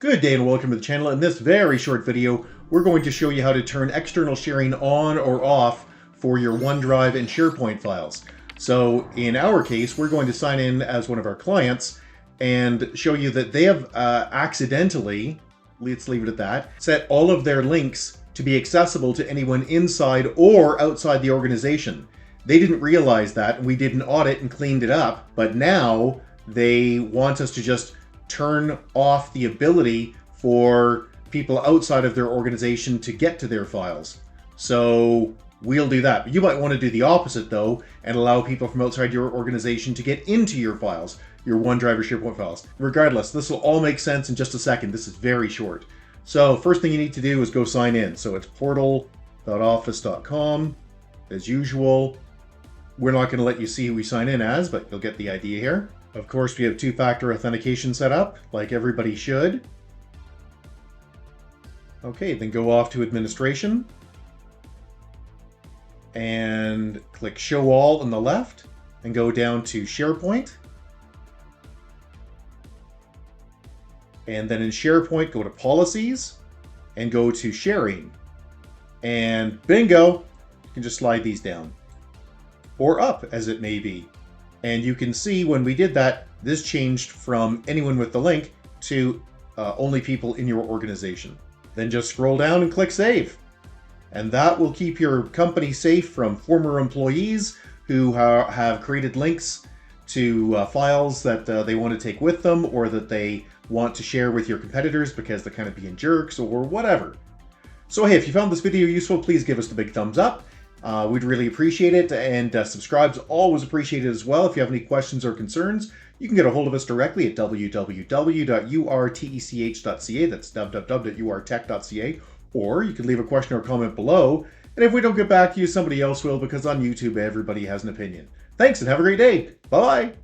Good day and welcome to the channel. In this very short video, we're going to show you how to turn external sharing on or off for your OneDrive and SharePoint files. So in our case, we're going to sign in as one of our clients and show you that they have accidentally, let's leave it at that, set all of their links to be accessible to anyone inside or outside the organization. They didn't realize that, and we did an audit and cleaned it up, but now they want us to just turn off the ability for people outside of their organization to get to their files. So we'll do that. But you might want to do the opposite though, and allow people from outside your organization to get into your files, your OneDrive or SharePoint files. Regardless, this will all make sense in just a second. This is very short. So first thing you need to do is go sign in. So it's portal.office.com as usual. We're not going to let you see who we sign in as, but you'll get the idea here. Of course, we have two-factor authentication set up, like everybody should. Okay, then go off to administration and click Show All on the left and go down to SharePoint. And then in SharePoint, go to Policies and go to Sharing. And bingo, you can just slide these down or up as it may be. And you can see when we did that, this changed from anyone with the link to only people in your organization. Then just scroll down and click Save. And that will keep your company safe from former employees who have created links to files that they want to take with them or that they want to share with your competitors because they're kind of being jerks or whatever. So hey, if you found this video useful, please give us the big thumbs up. We'd really appreciate it, and subscribe's always appreciated as well. If you have any questions or concerns, you can get a hold of us directly at www.urtech.ca, that's www.urtech.ca, or you can leave a question or comment below, and if we don't get back to you, somebody else will, because on YouTube everybody has an opinion. Thanks and have a great day. Bye-bye.